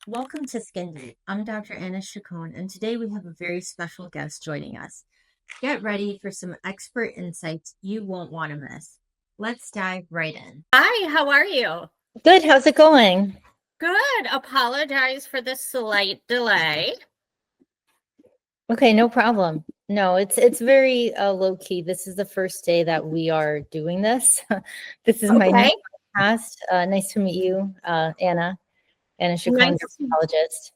Welcome to Skin Deep. I'm Dr. Anna Chacon, and today we have a very special guest joining us. Get ready for some expert insights you won't want to miss. Let's dive right in. Hi, how are you? Good. How's it going? Good. Apologize for the slight delay. Okay, no problem. No, it's very low key. This is the first day that we are doing this. This is my new Okay. podcast. Nice to meet you, Anna Chacon, Nice, dermatologist.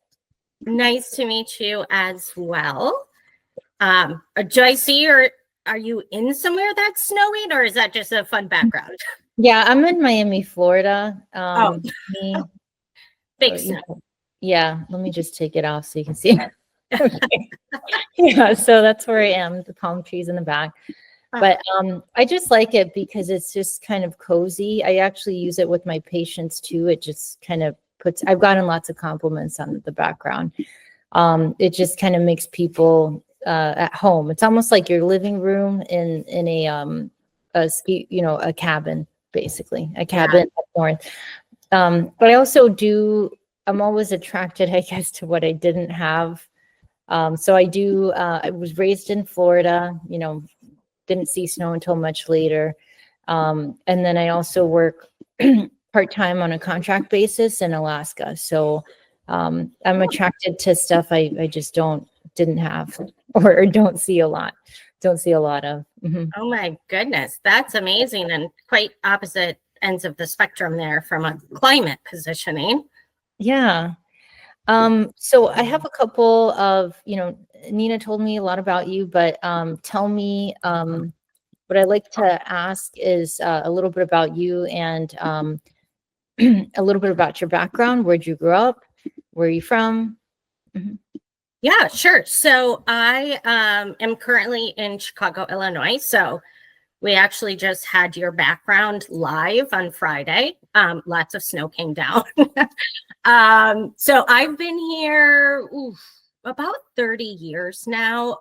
nice to meet you as well. Do I see are you in somewhere that's snowing or is that just a fun background? Yeah, I'm in Miami, Florida. Oh, Me- big snow. yeah, let me just take it off so you can see. Okay. Yeah, so that's where I am, the palm trees in the back. But I just like it because it's just kind of cozy. I actually use it with my patients too. It just kind of I've gotten lots of compliments on the background. It just kind of makes people at home. It's almost like your living room in a cabin, basically, a cabin up north. But I also I'm always attracted, I guess, to what I didn't have. So I was raised in Florida, didn't see snow until much later. And then I also work part-time on a contract basis in Alaska. So I'm attracted to stuff I just didn't have or don't see a lot of. Mhm. Oh my goodness, that's amazing and quite opposite ends of the spectrum there from a climate positioning. Yeah. So I have a couple of, Nina told me a lot about you, but tell me, what I'd like to ask is a little bit about you and a little bit about your background. Where'd you grow up? Where are you from? Mhm. Yeah, sure. So I am currently in Chicago, Illinois. So we actually just had your background live on Friday. Lots of snow came down. So I've been here about 30 years now.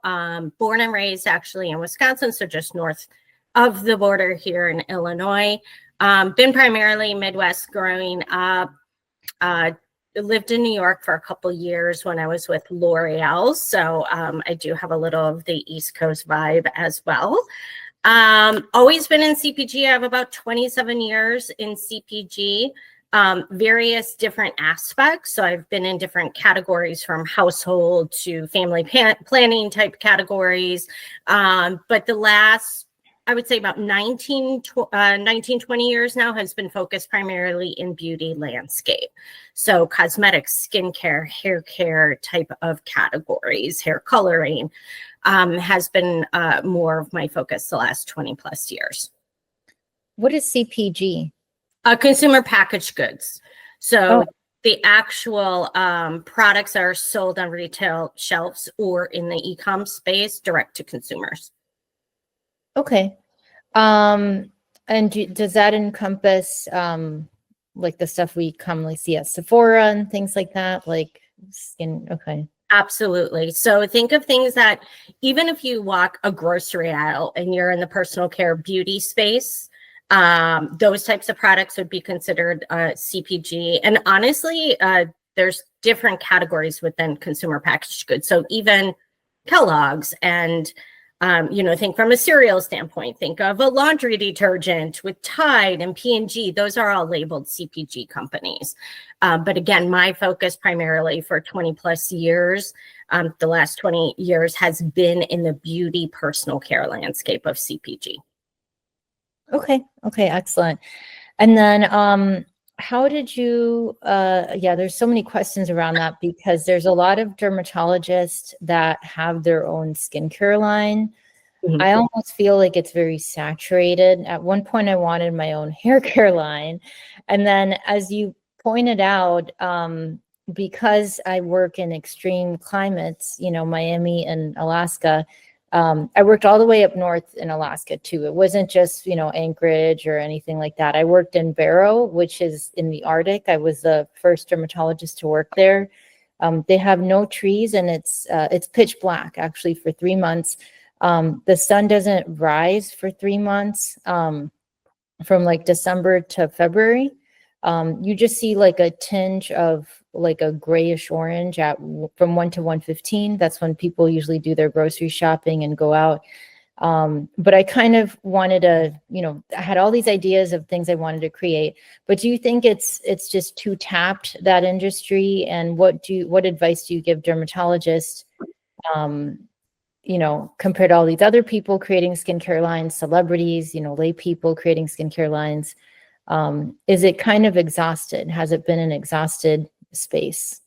Born and raised actually in Wisconsin, so just north of the border here in Illinois. Been primarily Midwest growing up. Lived in New York for a couple years when I was with L'Oreal. So I do have a little of the East Coast vibe as well. Always been in CPG. I have about 27 years in CPG, various different aspects. So I've been in different categories from household to family planning type categories. But the last, I would say about 19, 20 years now has been focused primarily in beauty landscape. So cosmetics, skincare, hair care type of categories, hair coloring, has been more of my focus the last 20 plus years. What is CPG? Consumer packaged goods. So the actual products are sold on retail shelves or in the e-com space direct to consumers. Okay. And does that encompass like the stuff we commonly see at Sephora and things like that? Like skin, okay. Absolutely. So think of things that even if you walk a grocery aisle and you're in the personal care beauty space, those types of products would be considered CPG. And honestly, there's different categories within consumer packaged goods. So even Kellogg's and think from a cereal standpoint, think of a laundry detergent with Tide and P&G. Those are all labeled CPG companies. But again, my focus primarily for 20 plus years, the last 20 years has been in the beauty personal care landscape of CPG. Okay. Excellent. And then, how did you, there's so many questions around that because there's a lot of dermatologists that have their own skincare line. Mhm. I almost feel like it's very saturated. At one point, I wanted my own hair care line. And then, as you pointed out, because I work in extreme climates, Miami and Alaska, I worked all the way up north in Alaska too. It wasn't just, Anchorage or anything like that. I worked in Barrow, which is in the Arctic. I was the first dermatologist to work there. They have no trees and it's pitch black actually for 3 months. The sun doesn't rise for 3 months, from like December to February. You just see like a tinge of like a grayish orange from 1 to 1:15. That's when people usually do their grocery shopping and go out. But I kind of wanted to, I had all these ideas of things I wanted to create. But do you think it's just too tapped, that industry? And what advice do you give dermatologists, compared to all these other people creating skincare lines, celebrities, lay people creating skincare lines? Is it kind of exhausted? Has it been an exhausted space?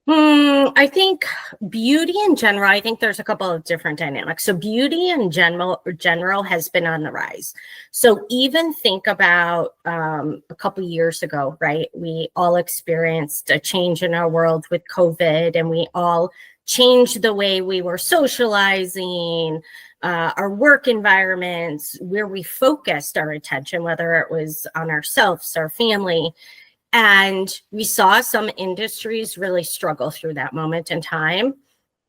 I think beauty in general, I think there's a couple of different dynamics. So beauty in general has been on the rise. So even think about a couple years ago, right? We all experienced a change in our world with COVID, and we all changed the way we were socializing, our work environments, where we focused our attention, whether it was on ourselves, our family. And we saw some industries really struggle through that moment in time.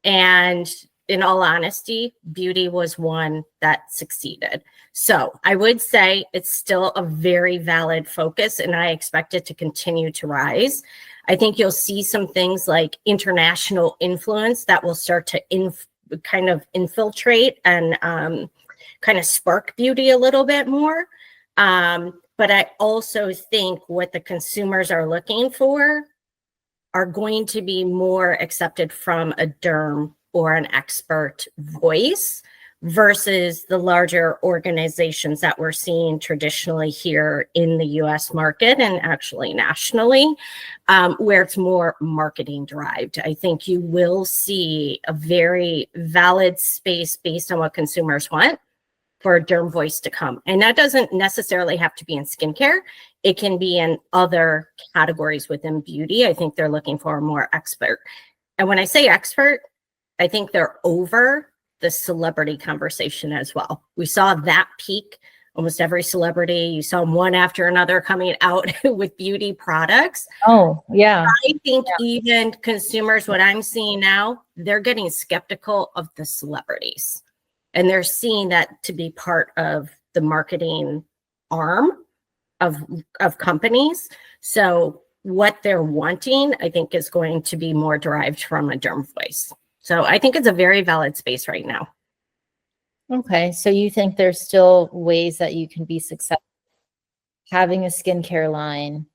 And in all honesty, beauty was one that succeeded. So I would say it's still a very valid focus, and I expect it to continue to rise. I think you'll see some things like international influence that will start to kind of infiltrate and kind of spark beauty a little bit more. But I also think what the consumers are looking for are going to be more accepted from a derm or an expert voice versus the larger organizations that we're seeing traditionally here in the US market and actually nationally, where it's more marketing derived. I think you will see a very valid space based on what consumers want for a derm voice to come. And that doesn't necessarily have to be in skincare. It can be in other categories within beauty. I think they're looking for a more expert. And when I say expert, I think they're over the celebrity conversation as well. We saw that peak. Almost every celebrity, you saw them one after another coming out with beauty products. Oh, yeah. I think even consumers, what I'm seeing now, they're getting skeptical of the celebrities. And they're seeing that to be part of the marketing arm of companies. So what they're wanting, I think, is going to be more derived from a derm voice. So I think it's a very valid space right now. Okay, so you think there's still ways that you can be successful having a skincare line,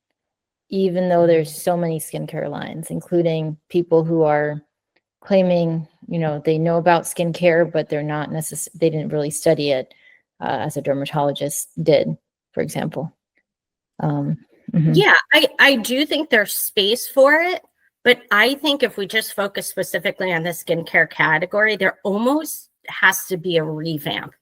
even though there's so many skincare lines, including people who are claiming, they know about skincare, but they're not they didn't really study it as a dermatologist did, for example. Yeah, I do think there's space for it, but I think if we just focus specifically on the skincare category, there almost has to be a revamp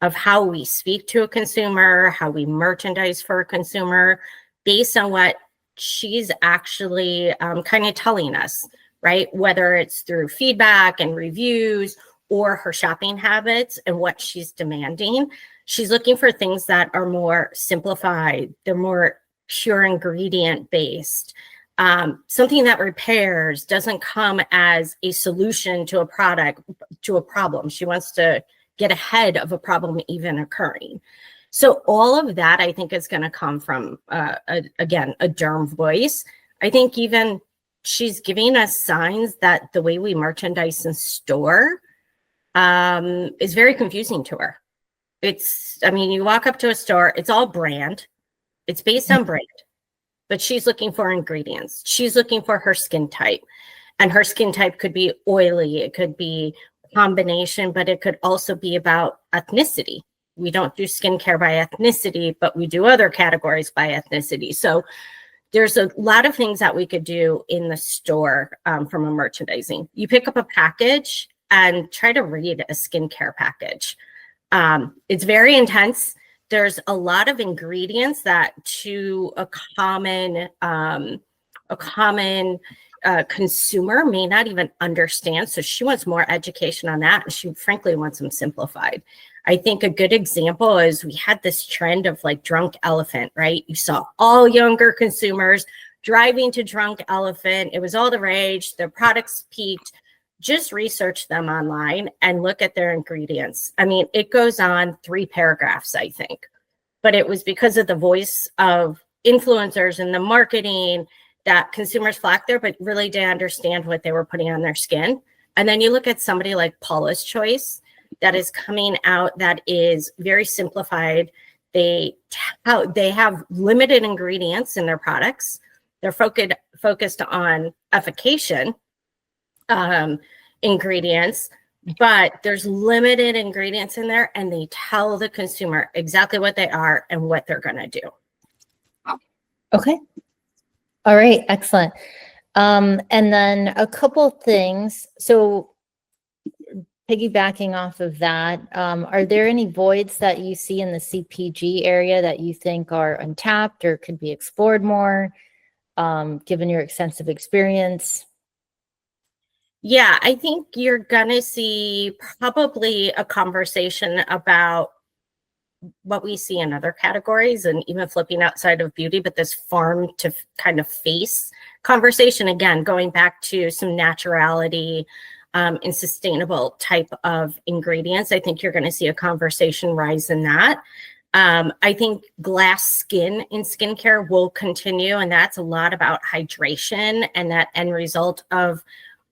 of how we speak to a consumer, how we merchandise for a consumer based on what she's actually kind of telling us, right? Whether it's through feedback and reviews or her shopping habits and what she's demanding. She's looking for things that are more simplified. They're more pure ingredient based. Something that repairs, doesn't come as a solution to a problem. She wants to get ahead of a problem even occurring. So all of that, I think, is going to come from, again, a derm voice. I think even she's giving us signs that the way we merchandise in store is very confusing to her. You walk up to a store, it's all brand. It's based on brand. But she's looking for ingredients. She's looking for her skin type. And her skin type could be oily. It could be a combination, but it could also be about ethnicity. We don't do skincare by ethnicity, but we do other categories by ethnicity. So there's a lot of things that we could do in the store from a merchandising. You pick up a package and try to read a skincare package. It's very intense. There's a lot of ingredients that to a common consumer may not even understand. So she wants more education on that. And she frankly wants them simplified. I think a good example is we had this trend of like drunk elephant, right? You saw all younger consumers driving to drunk elephant. It was all the rage. Their products peaked. Just research them online and look at their ingredients. It goes on 3 paragraphs, I think, but it was because of the voice of influencers and the marketing that consumers flocked there, but really didn't understand what they were putting on their skin. And then you look at somebody like Paula's Choice that is coming out that is very simplified. They have limited ingredients in their products. They're focused on efficacious ingredients, but there's limited ingredients in there, and they tell the consumer exactly what they are and what they're going to do. Okay. All right. Excellent. And then a couple things. So piggybacking off of that, are there any voids that you see in the CPG area that you think are untapped or could be explored more, given your extensive experience? Yeah, I think you're going to see probably a conversation about what we see in other categories and even flipping outside of beauty, but this farm to kind of face conversation, again, going back to some naturality and sustainable type of ingredients. I think you're going to see a conversation rise in that. I think glass skin in skincare will continue, and that's a lot about hydration and that end result of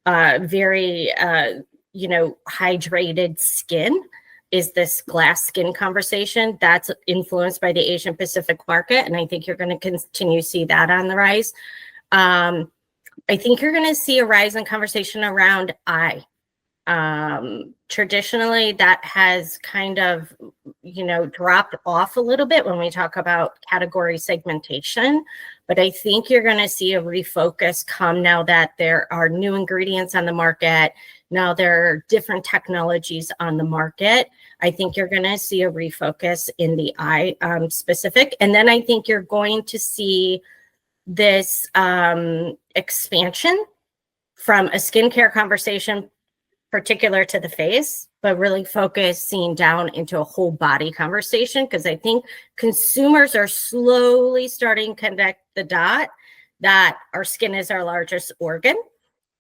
very, hydrated skin is this glass skin conversation that's influenced by the Asian Pacific market. And I think you're going to continue to see that on the rise. I think you're going to see a rise in conversation around eye. Traditionally, that has kind of, dropped off a little bit when we talk about category segmentation. But I think you're going to see a refocus come now that there are new ingredients on the market. Now there are different technologies on the market. I think you're going to see a refocus in the eye specific. And then I think you're going to see this expansion from a skincare conversation particular to the face, but really focusing down into a whole body conversation, because I think consumers are slowly starting to connect the dot that our skin is our largest organ,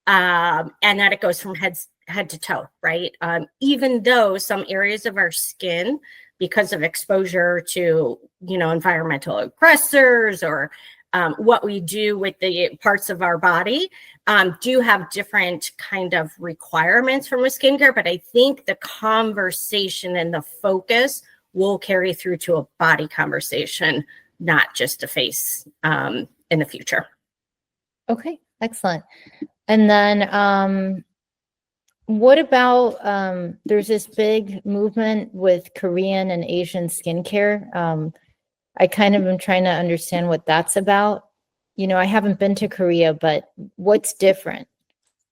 and that it goes from head to toe, right? Even though some areas of our skin, because of exposure to, environmental aggressors or what we do with the parts of our body, do have different kind of requirements from a skincare, but I think the conversation and the focus will carry through to a body conversation, not just a face in the future. Okay, excellent. And then what about, there's this big movement with Korean and Asian skincare. I kind of am trying to understand what that's about. I haven't been to Korea, but what's different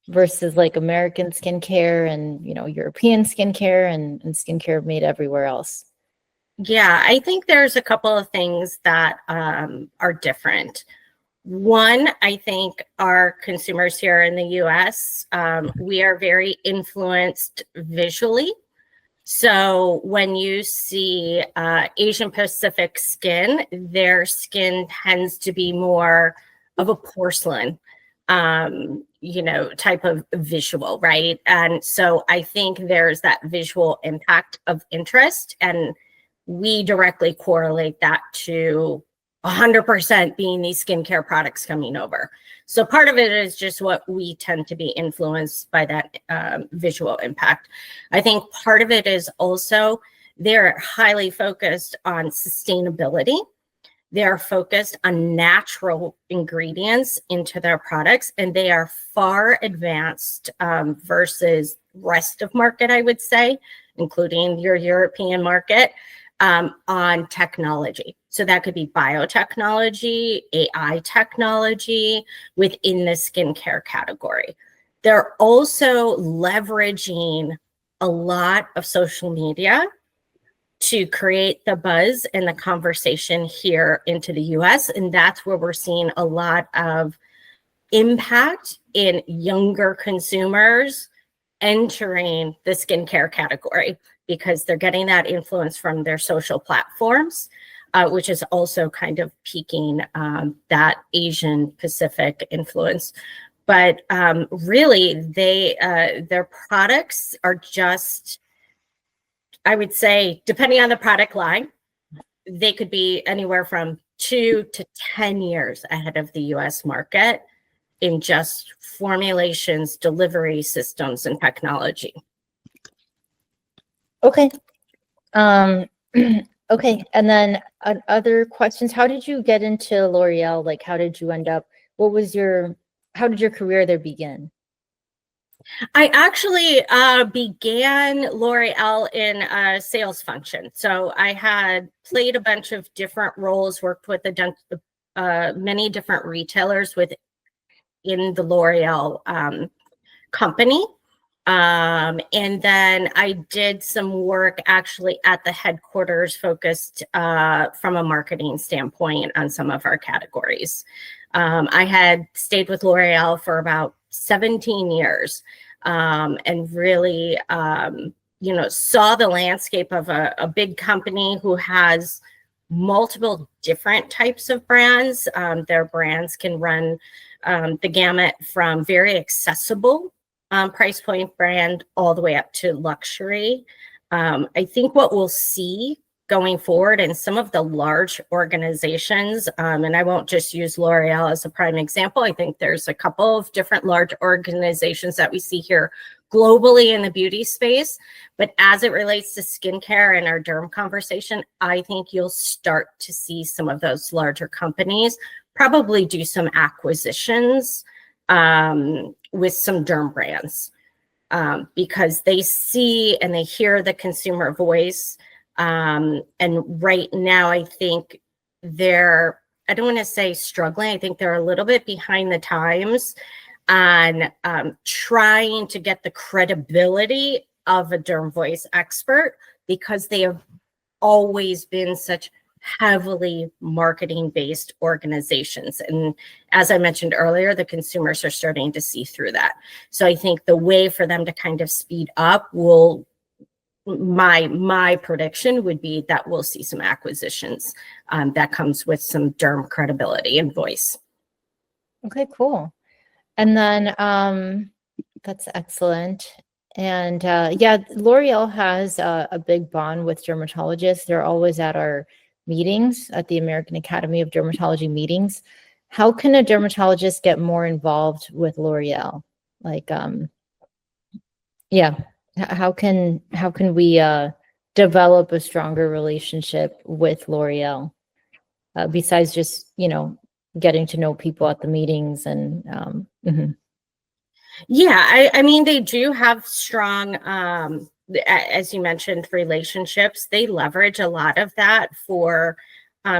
versus like American skincare and, European skincare and skincare made everywhere else? Yeah, I think there's a couple of things that are different. One, I think our consumers here in the US, we are very influenced visually. So when you see Asian Pacific skin, their skin tends to be more of a porcelain, type of visual, right? And so I think there's that visual impact of interest, and we directly correlate that to 100% being these skincare products coming over. So part of it is just what we tend to be influenced by that visual impact. I think part of it is also they're highly focused on sustainability. They're focused on natural ingredients into their products, and they are far advanced versus rest of market, I would say, including your European market, on technology. So that could be biotechnology, AI technology within the skincare category. They're also leveraging a lot of social media to create the buzz and the conversation here into the US. And that's where we're seeing a lot of impact in younger consumers entering the skincare category, because they're getting that influence from their social platforms, which is also kind of piquing that Asian Pacific influence. But really, their products are just, I would say, depending on the product line, they could be anywhere from 2 to 10 years ahead of the US market in just formulations, delivery systems, and technology. Okay. Okay. And then other questions. How did you get into L'Oreal? Like, how did you end up? How did your career there begin? I actually began L'Oreal in a sales function. So I had played a bunch of different roles, worked with many different retailers within the L'Oreal company. And then I did some work actually at the headquarters focused from a marketing standpoint on some of our categories. I had stayed with L'Oreal for about 17 years and really, saw the landscape of a big company who has multiple different types of brands. Their brands can run the gamut from very accessible price point brand all the way up to luxury. I think what we'll see going forward in some of the large organizations, and I won't just use L'Oreal as a prime example. I think there's a couple of different large organizations that we see here globally in the beauty space. But as it relates to skincare and our derm conversation, I think you'll start to see some of those larger companies probably do some acquisitions with some derm brands because they see and they hear the consumer voice. And right now, I think I don't want to say struggling. I think they're a little bit behind the times on trying to get the credibility of a derm voice expert because they have always been such heavily marketing-based organizations. And as I mentioned earlier, the consumers are starting to see through that. So I think the way for them to kind of speed up my prediction would be that we'll see some acquisitions that comes with some derm credibility and voice. Okay, cool. And then that's excellent. And yeah, L'Oreal has a big bond with dermatologists. They're always at our meetings, at the American Academy of Dermatology meetings. How can a dermatologist get more involved with L'Oreal? Like, yeah, how can we develop a stronger relationship with L'Oreal besides just, getting to know people at the meetings and Yeah, I mean, they do have strong, as you mentioned, relationships. They leverage a lot of that for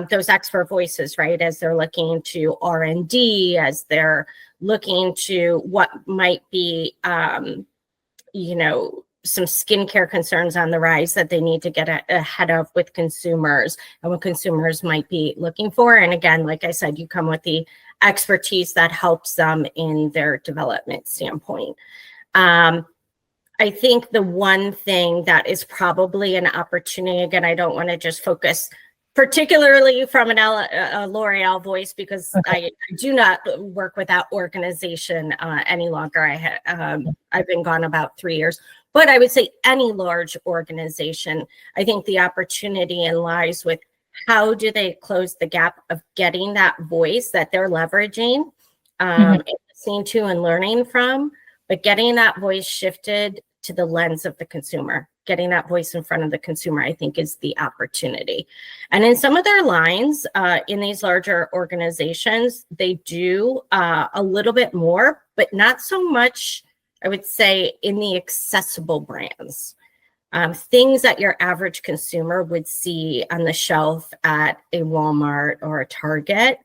those expert voices, right? As they're looking to R&D, as they're looking to what might be, some skincare concerns on the rise that they need to get ahead of with consumers and what consumers might be looking for. And again, like I said, you come with the expertise that helps them in their development standpoint. I think the one thing that is probably an opportunity, again, I don't want to just focus particularly from a L'Oreal voice because I do not work with that organization any longer. I've been gone about 3 years. But I would say any large organization, I think the opportunity lies with how do they close the gap of getting that voice that they're leveraging, and listening to and learning from, but getting that voice shifted to the lens of the consumer. Getting that voice in front of the consumer, I think, is the opportunity. And in some of their lines, in these larger organizations, they do a little bit more, but not so much, I would say, in the accessible brands. Things that your average consumer would see on the shelf at a Walmart or a Target.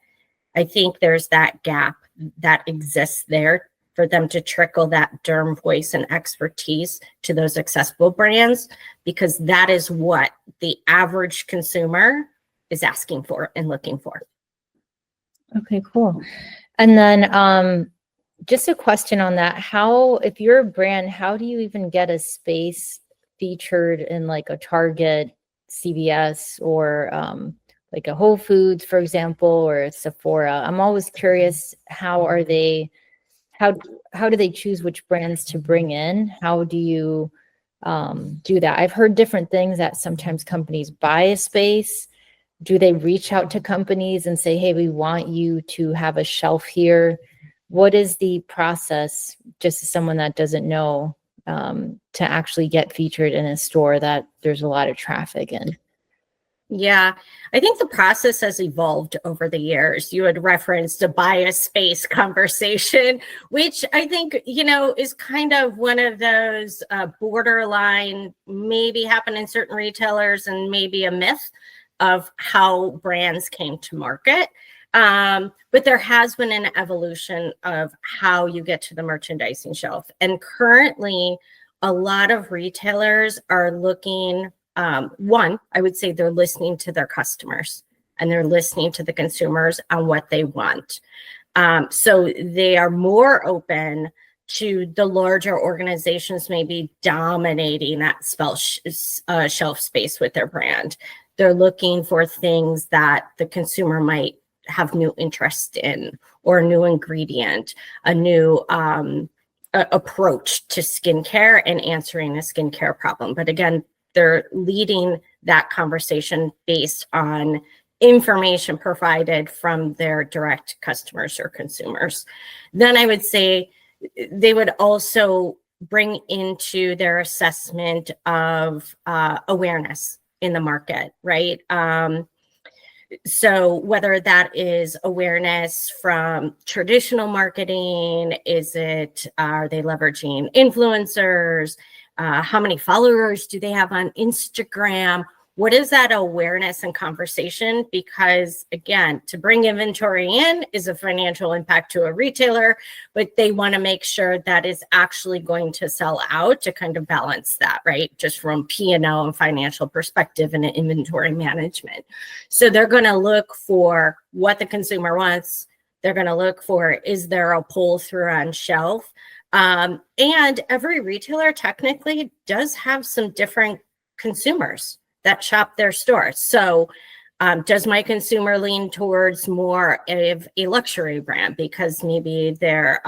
I think there's that gap that exists there for them to trickle that derm voice and expertise to those accessible brands, because that is what the average consumer is asking for and looking for. Okay, cool. And then just a question on that. If you're a brand, how do you even get a space featured in like a Target, CVS, or like a Whole Foods, for example, or a Sephora? I'm always curious, how do they choose which brands to bring in? How do you do that? I've heard different things, that sometimes companies buy a space do they reach out to companies and say, hey, we want you to have a shelf here? What is the process, just as someone that doesn't know, to actually get featured in a store that there's a lot of traffic in? Yeah, I think the process has evolved over the years. You had referenced a bias space conversation, which I think, is kind of one of those borderline, maybe happen in certain retailers and maybe a myth of how brands came to market. But there has been an evolution of how you get to the merchandising shelf. And currently, a lot of retailers are looking, one, I would say they're listening to their customers and they're listening to the consumers on what they want. So they are more open to the larger organizations maybe dominating that shelf space with their brand. They're looking for things that the consumer might have new interest in, or a new ingredient, a new approach to skincare and answering a skincare problem. But again, they're leading that conversation based on information provided from their direct customers or consumers. Then I would say they would also bring into their assessment of awareness in the market, right? So whether that is awareness from traditional marketing, are they leveraging influencers? How many followers do they have on Instagram? What is that awareness and conversation? Because again, to bring inventory in is a financial impact to a retailer, but they want to make sure that is actually going to sell out to kind of balance that, right? Just from P&L and financial perspective and inventory management. So they're going to look for what the consumer wants. They're going to look for, is there a pull through on shelf? And every retailer technically does have some different consumers that shop their store. So does my consumer lean towards more of a luxury brand because maybe their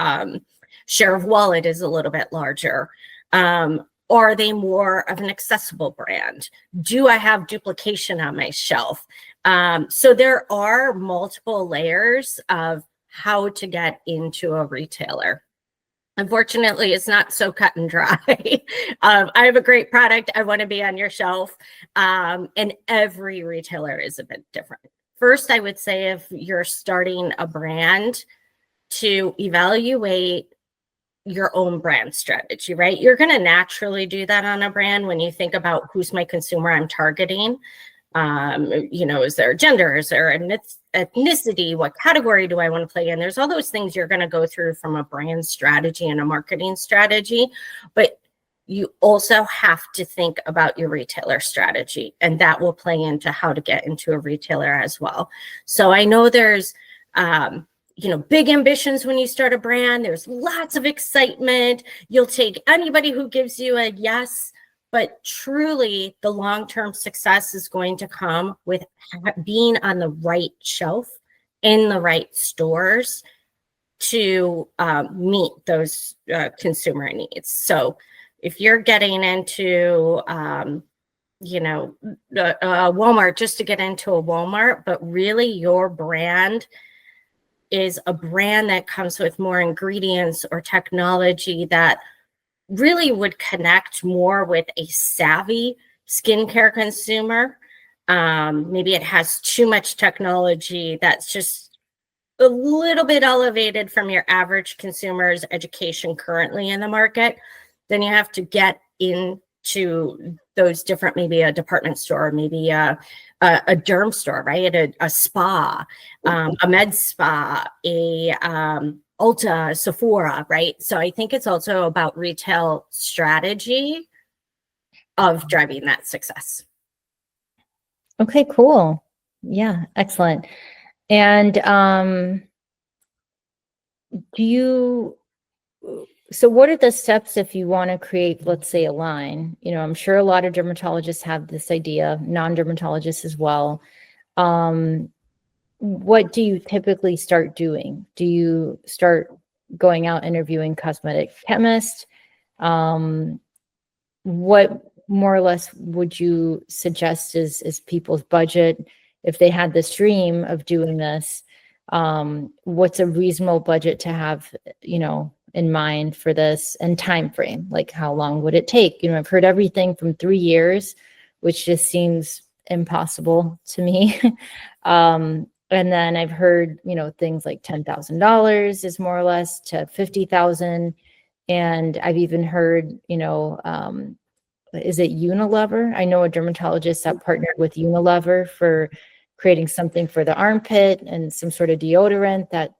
share of wallet is a little bit larger? Or are they more of an accessible brand? Do I have duplication on my shelf? So there are multiple layers of how to get into a retailer. Unfortunately, it's not so cut and dry. I have a great product. I want to be on your shelf. And every retailer is a bit different. First, I would say if you're starting a brand, to evaluate your own brand strategy, right? You're going to naturally do that on a brand when you think about who's my consumer I'm targeting. Is there gender? Is there ethnicity? What category do I want to play in? There's all those things you're going to go through from a brand strategy and a marketing strategy, but you also have to think about your retailer strategy, and that will play into how to get into a retailer as well. So I know there's, big ambitions when you start a brand. There's lots of excitement. You'll take anybody who gives you a yes. But truly, the long-term success is going to come with being on the right shelf in the right stores to meet those consumer needs. So if you're getting into, Walmart just to get into a Walmart, but really your brand is a brand that comes with more ingredients or technology that really would connect more with a savvy skincare consumer. Maybe it has too much technology that's just a little bit elevated from your average consumer's education currently in the market. Then you have to get into those different, maybe a department store, maybe a derm store, right? A spa, a med spa, Ulta, Sephora, right? So I think it's also about retail strategy of driving that success. Okay, cool. Yeah, excellent. And so what are the steps if you want to create, let's say, a line? I'm sure a lot of dermatologists have this idea, non-dermatologists as well. What do you typically start doing? Do you start going out interviewing cosmetic chemists? What more or less would you suggest is people's budget? if they had this dream of doing this, what's a reasonable budget to have, in mind for this, and time frame? Like, how long would it take? I've heard everything from 3 years, which just seems impossible to me. And then I've heard, things like $10,000 is more or less to 50,000. And I've even heard, is it Unilever? I know a dermatologist that partnered with Unilever for creating something for the armpit and some sort of deodorant that,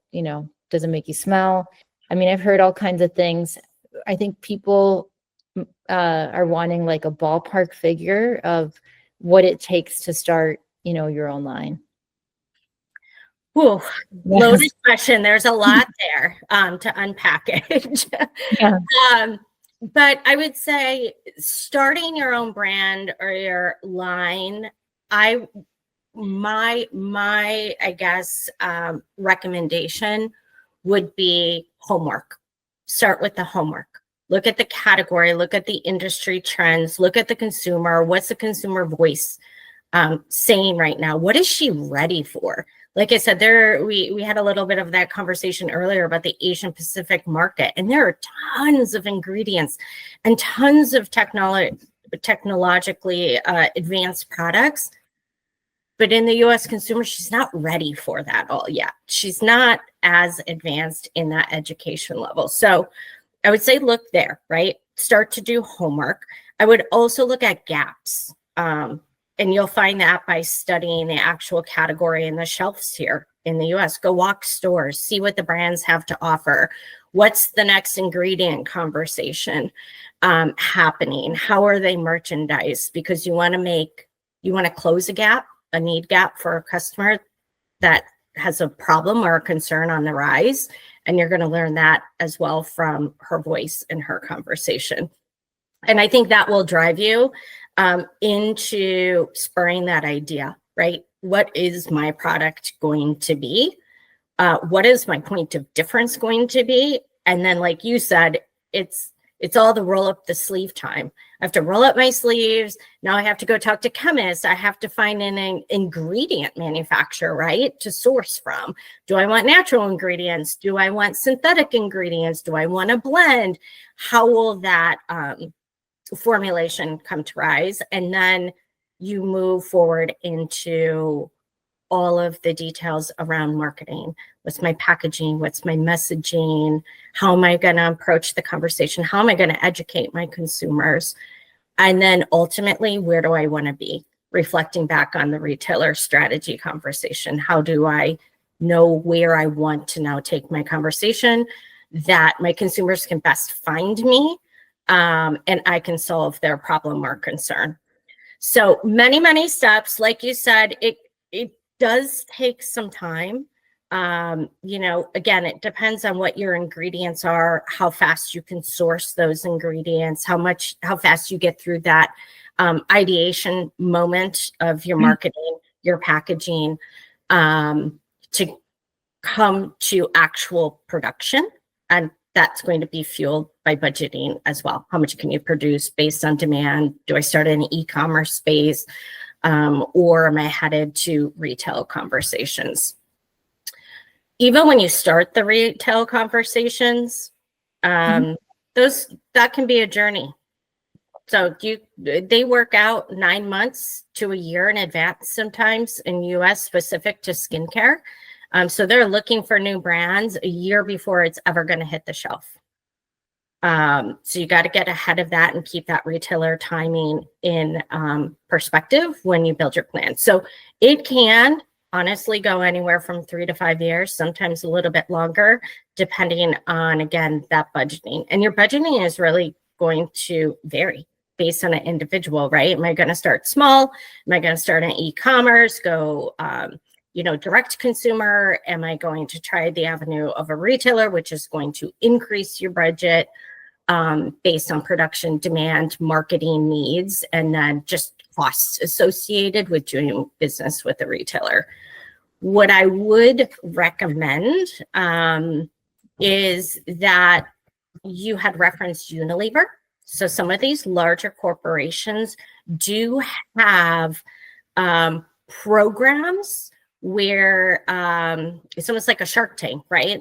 doesn't make you smell. I mean, I've heard all kinds of things. I think people are wanting like a ballpark figure of what it takes to start, your own line. Ooh, loaded question. There's a lot there to unpackage. Yeah. But I would say starting your own brand or your line, my I guess recommendation would be homework. Start with the homework. Look at the category, look at the industry trends, look at the consumer. What's the consumer voice saying right now? What is she ready for? Like I said, we had a little bit of that conversation earlier about the Asian Pacific market, and there are tons of ingredients and tons of technologically advanced products. But in the US consumer, she's not ready for that all yet. She's not as advanced in that education level. So I would say look there, right? Start to do homework. I would also look at gaps. And you'll find that by studying the actual category and the shelves here in the US. Go walk stores, see what the brands have to offer. What's the next ingredient conversation happening? How are they merchandised? Because you want to close a gap, a need gap for a customer that has a problem or a concern on the rise. And you're going to learn that as well from her voice and her conversation. And I think that will drive you into spurring that idea, right? What is my product going to be? What is my point of difference going to be? And then, like you said, it's all the roll up the sleeve time. I have to roll up my sleeves. Now I have to go talk to chemists. I have to find an ingredient manufacturer, right, to source from. Do I want natural ingredients? Do I want synthetic ingredients? Do I want a blend? How will that formulation come to rise? And then you move forward into all of the details around marketing. What's my packaging? What's my messaging? How am I going to approach the conversation? How am I going to educate my consumers? And then ultimately, where do I want to be? Reflecting back on the retailer strategy conversation. How do I know where I want to now take my conversation, that my consumers can best find me, and I can solve their problem or concern? So many, many steps. Like you said, it does take some time. Again, it depends on what your ingredients are, how fast you can source those ingredients, how fast you get through that ideation moment of your marketing, your packaging, to come to actual production. And that's going to be fueled by budgeting as well. How much can you produce based on demand? Do I start in an e-commerce space, or am I headed to retail conversations? Even when you start the retail conversations, that can be a journey. So they work out 9 months to a year in advance sometimes in US, specific to skincare. So they're looking for new brands a year before it's ever going to hit the shelf. So you got to get ahead of that and keep that retailer timing in perspective when you build your plan. So it can honestly go anywhere from 3 to 5 years, sometimes a little bit longer, depending on, again, that budgeting. And your budgeting is really going to vary based on an individual, right? Am I going to start small? Am I going to start in e-commerce, go direct to consumer? Am I going to try the avenue of a retailer, which is going to increase your budget based on production demand, marketing needs, and then just costs associated with doing business with a retailer? What I would recommend is that you had referenced Unilever. So some of these larger corporations do have programs where it's almost like a Shark Tank, right?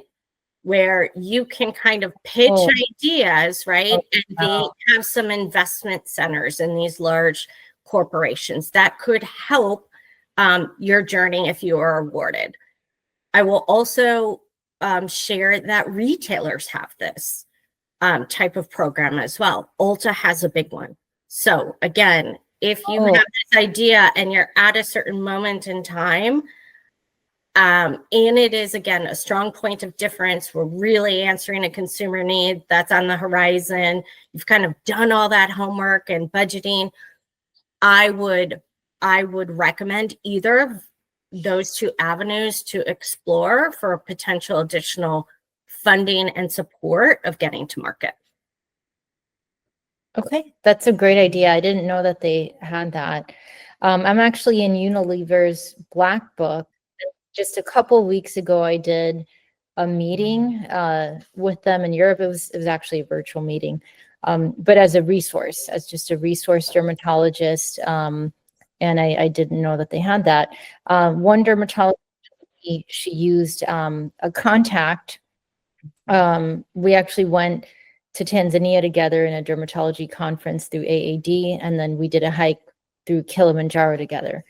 Where you can kind of pitch ideas, right? And they have some investment centers in these large corporations that could help your journey if you are awarded. I will also share that retailers have this type of program as well. Ulta has a big one. So again, if you have this idea and you're at a certain moment in time, and it is, again, a strong point of difference. We're really answering a consumer need that's on the horizon. You've kind of done all that homework and budgeting. I would recommend either of those two avenues to explore for potential additional funding and support of getting to market. Okay, that's a great idea. I didn't know that they had that. I'm actually in Unilever's Black Book. Just a couple weeks ago, I did a meeting with them in Europe. It was actually a virtual meeting, but as a resource, as just a resource dermatologist. And I didn't know that they had that. One dermatologist, she used a contact. We actually went to Tanzania together in a dermatology conference through AAD, and then we did a hike through Kilimanjaro together.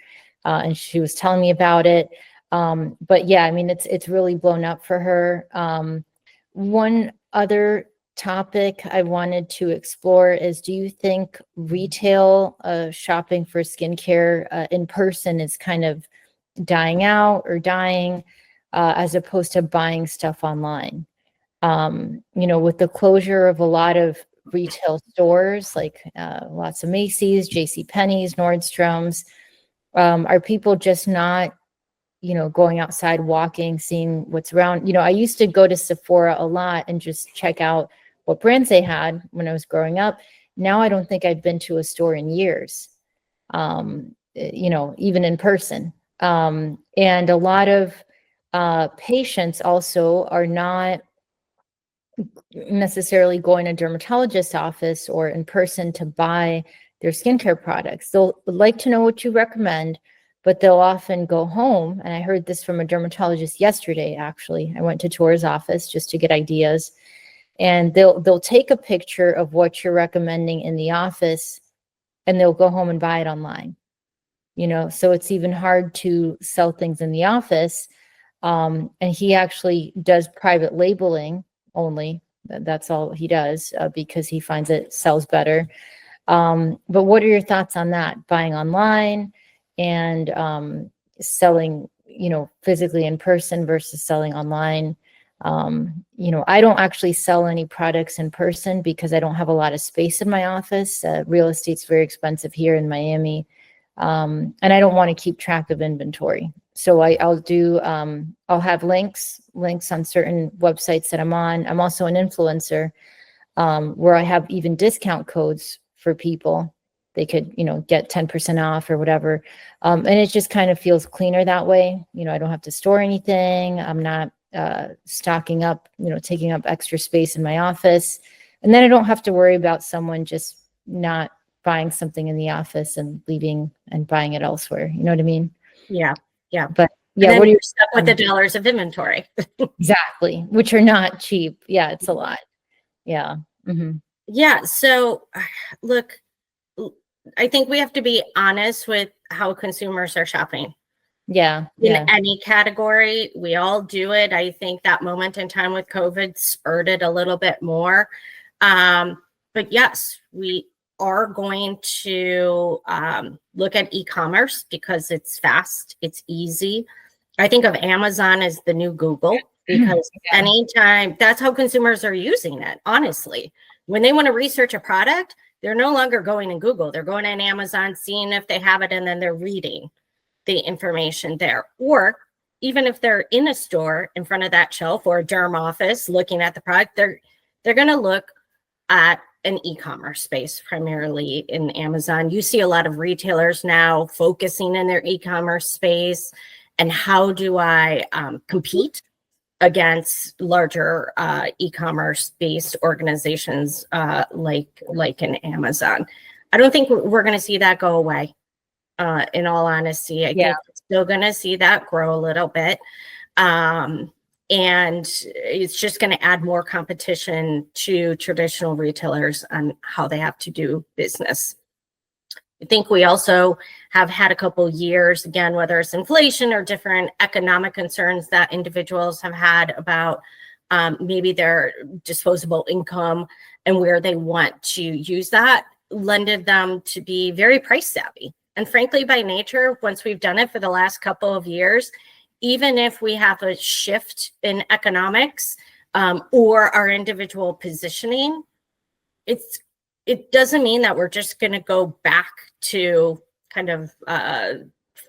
And she was telling me about it. But yeah, I mean, it's really blown up for her. One other topic I wanted to explore is, do you think retail shopping for skincare in person is kind of dying out or dying as opposed to buying stuff online? With the closure of a lot of retail stores, like lots of Macy's, JCPenney's, Nordstrom's, are people just not going outside, walking, seeing what's around? I used to go to Sephora a lot and just check out what brands they had when I was growing up. Now I don't think I've been to a store in years, even in person. And a lot of patients also are not necessarily going to a dermatologist's office or in person to buy their skincare products. They'll like to know what you recommend, but they'll often go home. And I heard this from a dermatologist yesterday, actually. I went to Tor's office just to get ideas. And they'll take a picture of what you're recommending in the office, and they'll go home and buy it online. So it's even hard to sell things in the office. And he actually does private labeling only. That's all he does because he finds it sells better. But what are your thoughts on that? Buying online and selling, physically in person versus selling online. I don't actually sell any products in person because I don't have a lot of space in my office. Real estate's very expensive here in Miami. And I don't want to keep track of inventory. So I'll have links on certain websites that I'm on. I'm also an influencer where I have even discount codes for people. They could, get 10% off or whatever. And it just kind of feels cleaner that way. I don't have to store anything. I'm not stocking up, taking up extra space in my office. And then I don't have to worry about someone just not buying something in the office and leaving and buying it elsewhere. You know what I mean? Yeah. Yeah. But yeah, what are you stuck with the dollars of inventory? Exactly. Which are not cheap. Yeah. It's a lot. Yeah. Mm-hmm. Yeah. So look, I think we have to be honest with how consumers are shopping. Yeah. In any category, we all do it. I think that moment in time with COVID spurred it a little bit more. But yes, we are going to look at e-commerce because it's fast, it's easy. I think of Amazon as the new Google because anytime, that's how consumers are using it, honestly. When they want to research a product, they're no longer going in Google. They're going on Amazon, seeing if they have it, and then they're reading the information there. Or even if they're in a store in front of that shelf or a derm office looking at the product, they're going to look at an e-commerce space, primarily in Amazon. You see a lot of retailers now focusing in their e-commerce space. And how do I compete against larger e-commerce based organizations like an Amazon? I don't think we're going to see that go away. In all honesty, I think still going to see that grow a little bit. And it's just going to add more competition to traditional retailers on how they have to do business. I think we also have had a couple years, again, whether it's inflation or different economic concerns that individuals have had about maybe their disposable income and where they want to use that, lended them to be very price savvy. And frankly, by nature, once we've done it for the last couple of years, even if we have a shift in economics or our individual positioning, it doesn't mean that we're just going to go back to kind of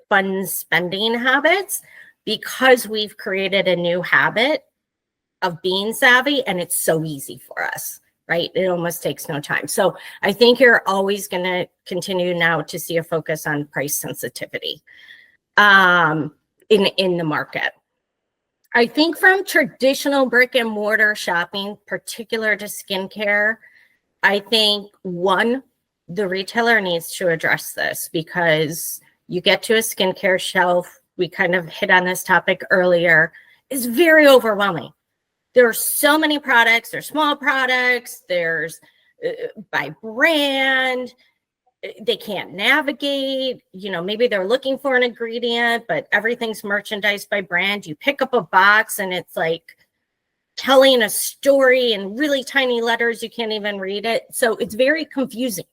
fun spending habits, because we've created a new habit of being savvy, and it's so easy for us, right? It almost takes no time. So I think you're always going to continue now to see a focus on price sensitivity in the market. I think from traditional brick and mortar shopping, particular to skincare, I think the retailer needs to address this, because you get to a skincare shelf, we kind of hit on this topic earlier, is very overwhelming. There are so many products, there's small products, there's by brand, they can't navigate, maybe they're looking for an ingredient, but everything's merchandised by brand. You pick up a box and it's like telling a story in really tiny letters, you can't even read it. So it's very confusing.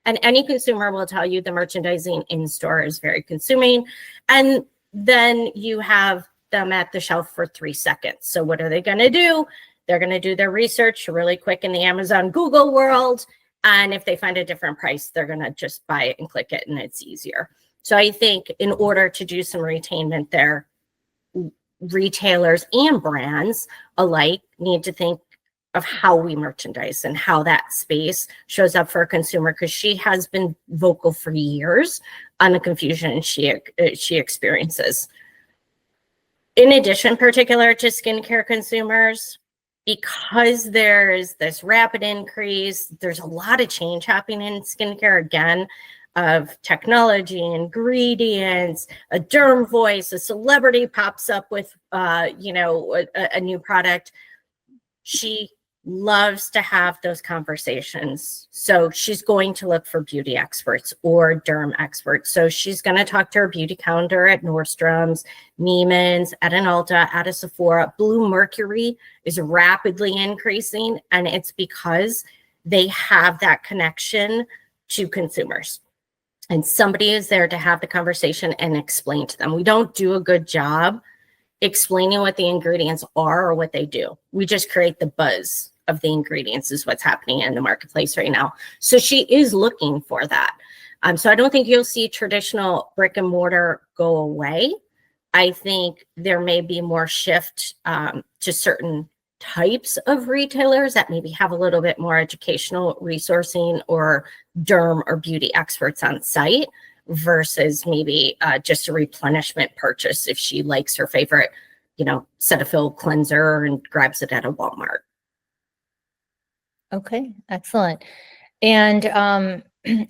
And any consumer will tell you the merchandising in store is very consuming. And then you have them at the shelf for 3 seconds. So what are they going to do? They're going to do their research really quick in the Amazon Google world. And if they find a different price, they're going to just buy it and click it, and it's easier. So I think in order to do some retainment there, retailers and brands alike need to think of how we merchandise and how that space shows up for a consumer, because she has been vocal for years on the confusion she experiences. In addition, particular to skincare consumers, because there's this rapid increase, there's a lot of change happening in skincare, again, of technology, ingredients, a derm voice, a celebrity pops up with, a new product. She loves to have those conversations. So she's going to look for beauty experts or derm experts. So she's going to talk to her beauty counter at Nordstrom's, Neiman's, at an Ulta, at a Sephora. Blue Mercury is rapidly increasing, and it's because they have that connection to consumers. And somebody is there to have the conversation and explain to them. We don't do a good job explaining what the ingredients are or what they do. We just create the buzz of the ingredients is what's happening in the marketplace right now. So she is looking for that. So I don't think you'll see traditional brick and mortar go away. I think there may be more shift to certain types of retailers that maybe have a little bit more educational resourcing or derm or beauty experts on site versus maybe just a replenishment purchase if she likes her favorite, Cetaphil cleanser and grabs it at a Walmart. Okay, excellent. And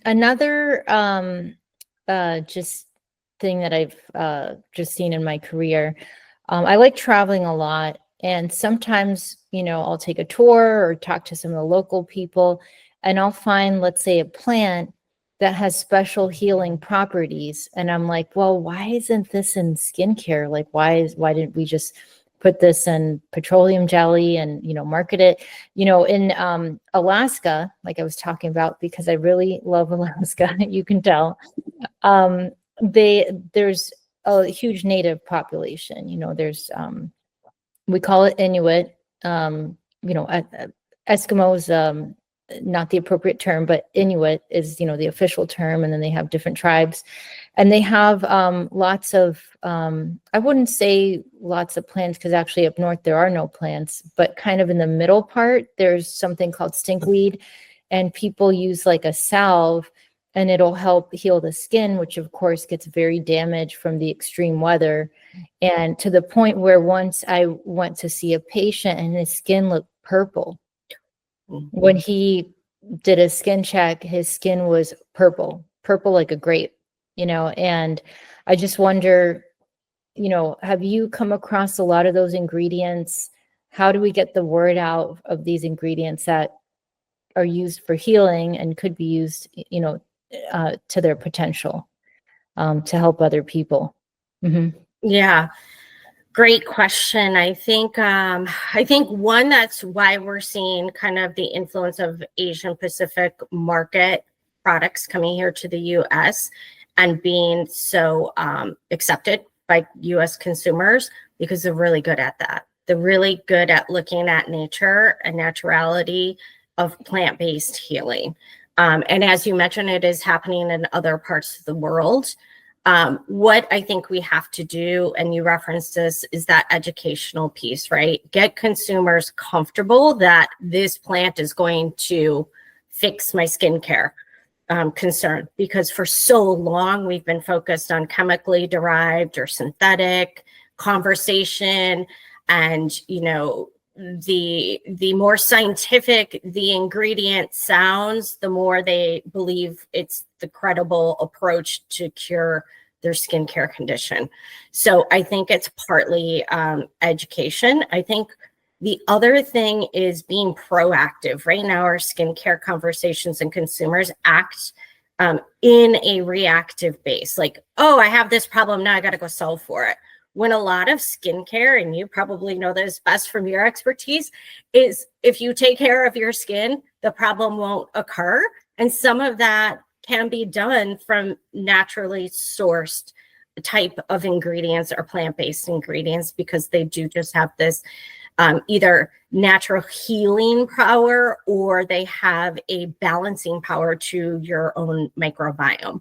another just thing that I've just seen in my career, I like traveling a lot. And sometimes, I'll take a tour or talk to some of the local people, and I'll find, let's say, a plant that has special healing properties. And I'm like, well, why isn't this in skincare? Like, why didn't we just put this in petroleum jelly and, market it, in Alaska, like I was talking about, because I really love Alaska, you can tell. There's a huge native population, there's, we call it Inuit, Eskimos, not the appropriate term, but Inuit is, the official term. And then they have different tribes, and they have lots of, I wouldn't say lots of plants, because actually up north there are no plants, but kind of in the middle part, there's something called stinkweed, and people use like a salve, and it'll help heal the skin, which of course gets very damaged from the extreme weather. And to the point where once I went to see a patient and his skin looked purple. When he did a skin check, his skin was purple like a grape, and I just wonder, have you come across a lot of those ingredients? How do we get the word out of these ingredients that are used for healing and could be used, to their potential, to help other people? Yeah. Great question. I think one, that's why we're seeing kind of the influence of Asian Pacific market products coming here to the US and being so accepted by US consumers, because they're really good at that. They're really good at looking at nature and naturality of plant-based healing. And as you mentioned, it is happening in other parts of the world. What I think we have to do, and you referenced this, is that educational piece, right? Get consumers comfortable that this plant is going to fix my skincare concern, because for so long we've been focused on chemically derived or synthetic conversation, and the more scientific the ingredient sounds, the more they believe it's the credible approach to cure their skincare condition. So I think it's partly education. I think the other thing is being proactive. Right now, our skincare conversations and consumers act in a reactive base. Like, oh, I have this problem, now I got to go solve for it. When a lot of skincare, and you probably know this best from your expertise, is if you take care of your skin, the problem won't occur. And some of that can be done from naturally sourced type of ingredients or plant-based ingredients, because they do just have this either natural healing power, or they have a balancing power to your own microbiome.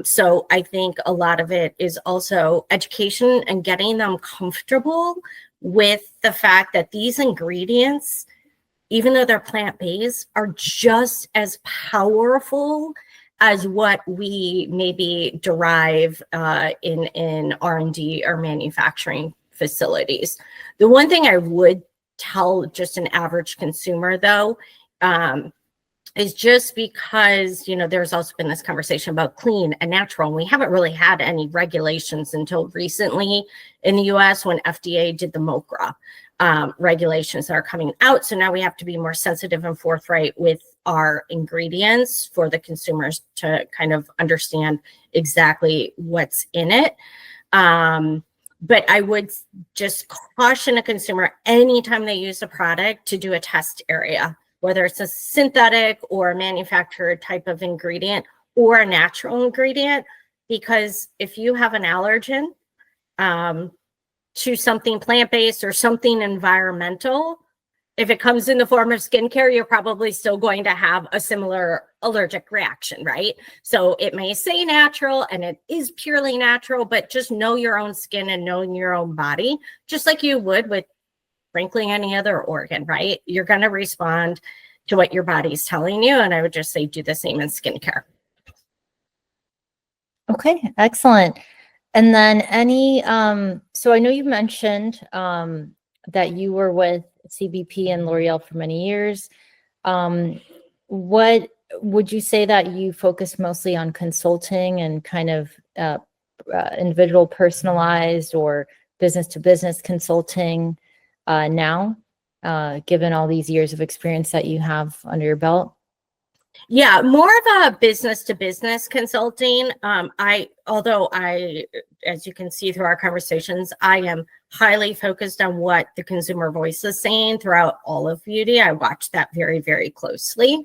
So I think a lot of it is also education and getting them comfortable with the fact that these ingredients, even though they're plant-based, are just as powerful as what we maybe derive in R&D or manufacturing facilities. The one thing I would tell just an average consumer, though, is just because, there's also been this conversation about clean and natural, and we haven't really had any regulations until recently in the US when FDA did the MOCRA regulations that are coming out. So now we have to be more sensitive and forthright with our ingredients for the consumers to kind of understand exactly what's in it. But I would just caution a consumer anytime they use a product to do a test area, whether it's a synthetic or a manufactured type of ingredient or a natural ingredient, because if you have an allergen to something plant-based or something environmental, if it comes in the form of skincare, you're probably still going to have a similar allergic reaction, right? So it may say natural, and it is purely natural, but just know your own skin and knowing your own body, just like you would with, frankly, any other organ, right? You're going to respond to what your body's telling you. And I would just say do the same in skincare. Okay, excellent. And then so I know you mentioned that you were with CBP and L'Oreal for many years. What would you say that you focus mostly on consulting and kind of individual personalized or business to business consulting now, given all these years of experience that you have under your belt? Yeah, more of a business to business consulting. Although as you can see through our conversations, I am highly focused on what the consumer voice is saying throughout all of beauty. I watch that very, very closely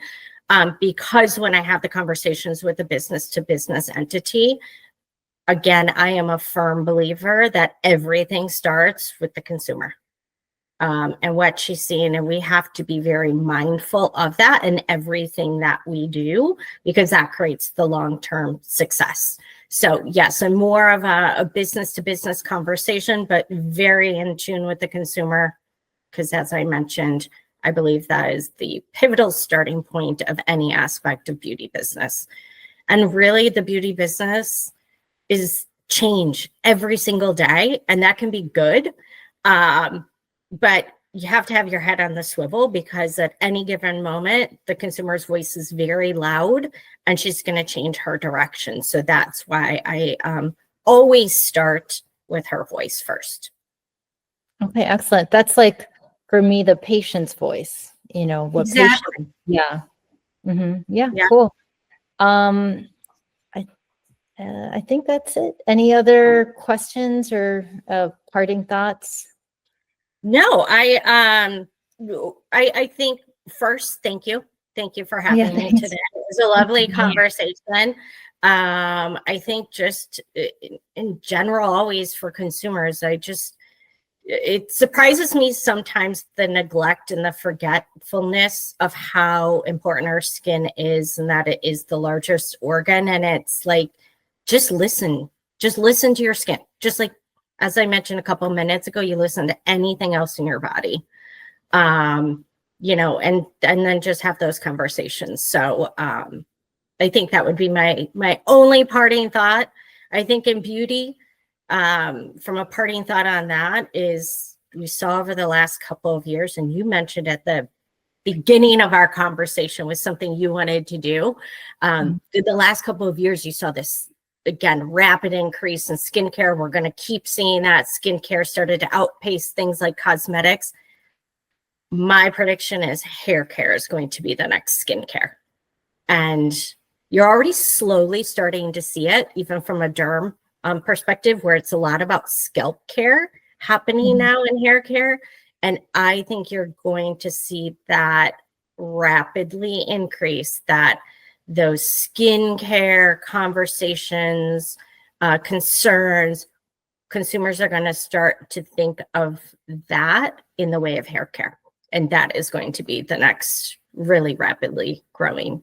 because when I have the conversations with a business to business entity, again, I am a firm believer that everything starts with the consumer. And what she's seeing. And we have to be very mindful of that in everything that we do, because that creates the long-term success. So yes, and more of a business to business conversation, but very in tune with the consumer, because as I mentioned, I believe that is the pivotal starting point of any aspect of beauty business. And really the beauty business is change every single day, and that can be good. But you have to have your head on the swivel, because at any given moment, the consumer's voice is very loud and she's going to change her direction. So that's why I always start with her voice first. Okay, excellent. That's like, for me, the patient's voice, you know, what patient, Exactly. yeah. Yeah, Yeah. cool. I I think that's it. Any other questions or parting thoughts? No, I think first, thank you. Thank you for Yeah, having me thanks. today. It was a lovely conversation. I think just in general, always for consumers, it surprises me sometimes the neglect and the forgetfulness of how important our skin is, and that it is the largest organ. And it's like, just listen to your skin. Just like, as I mentioned a couple of minutes ago, you listen to anything else in your body. You know, and then just have those conversations. So I think that would be my only parting thought. I think in beauty, from a parting thought on that is, we saw over the last couple of years, and you mentioned at the beginning of our conversation was something you wanted to do. The last couple of years, you saw this, again, rapid increase in skincare. We're going to keep seeing that. Skincare started to outpace things like cosmetics. My prediction is hair care is going to be the next skincare. And you're already slowly starting to see it, even from a derm perspective, where it's a lot about scalp care happening now in hair care. And I think you're going to see that rapidly increase, that those skincare conversations, concerns, consumers are going to start to think of that in the way of hair care. And that is going to be the next really rapidly growing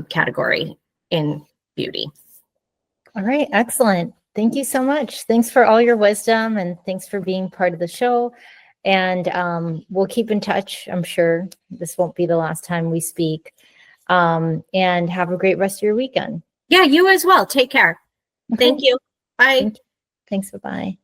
category in beauty. All right, excellent. Thank you so much. Thanks for all your wisdom, and thanks for being part of the show. And we'll keep in touch. I'm sure this won't be the last time we speak. And have a great rest of your weekend. Yeah, you as well. Take care. Okay. Thank you. Bye. Thanks. Bye-bye.